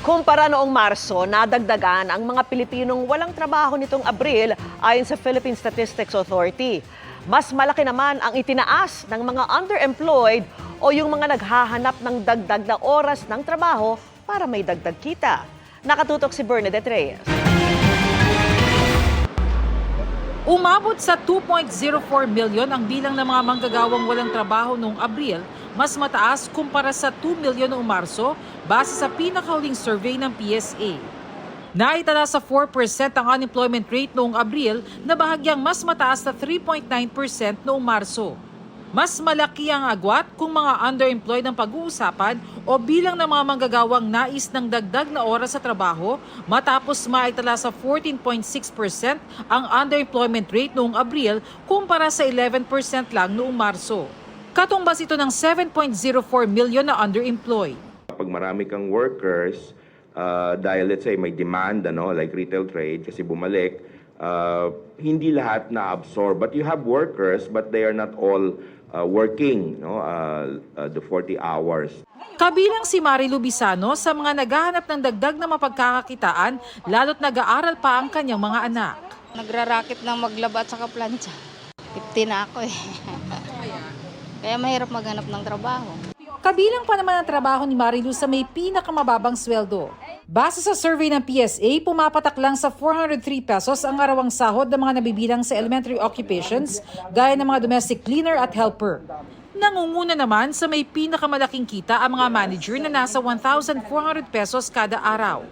Kumpara noong Marso, nadagdagan ang mga Pilipinong walang trabaho nitong Abril ayon sa Philippine Statistics Authority. Mas malaki naman ang itinaas ng mga underemployed o yung mga naghahanap ng dagdag na oras ng trabaho para may dagdag kita. Nakatutok si Bernadette Reyes. Umabot sa 2.04 milyon ang bilang ng mga manggagawang walang trabaho noong Abril, mas mataas kumpara sa 2 milyon noong Marso base sa pinakahuling survey ng PSA. Naitala sa 4% ang unemployment rate noong Abril na bahagyang mas mataas na 3.9% noong Marso. Mas malaki ang agwat kung mga underemployed ang pag-uusapan o bilang ng mga manggagawang nais ng dagdag na oras sa trabaho matapos maitala sa 14.6% ang underemployment rate noong Abril kumpara sa 11% lang noong Marso. Katumbas ito ng 7.04 million na underemployed. Pag marami kang workers, dahil let's say may demand, like retail trade kasi bumalik, hindi lahat na-absorb. But you have workers but they are not all working the 40 hours. Kabilang si Marilu Bisano sa mga naghahanap ng dagdag na mapagkakakitaan lalo't nag-aaral pa ang kanyang mga anak. Nagrarakit ng maglaba at saka plancha. 50 na ako eh. Kaya mahirap maghanap ng trabaho. Kabilang pa naman ang trabaho ni Marilu sa may pinakamababang sweldo. Base sa survey ng PSA, pumapatak lang sa 403 pesos ang arawang sahod ng mga nabibilang sa elementary occupations gaya ng mga domestic cleaner at helper. Nangunguna naman sa may pinakamalaking kita ang mga manager na nasa 1,400 pesos kada araw.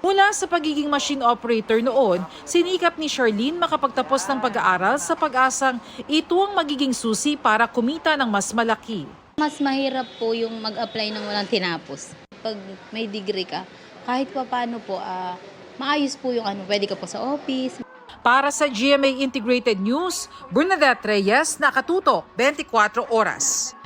Mula sa pagiging machine operator noon, sinikap ni Charlene makapagtapos ng pag-aaral sa pag-asang ito ang magiging susi para kumita ng mas malaki. Mas mahirap po yung mag-apply ng walang tinapos. Pag may degree ka, kahit pa paano po, maayos po yung pwede ka po sa office. Para sa GMA Integrated News, Bernadette Reyes, Nakatutok, 24 Oras.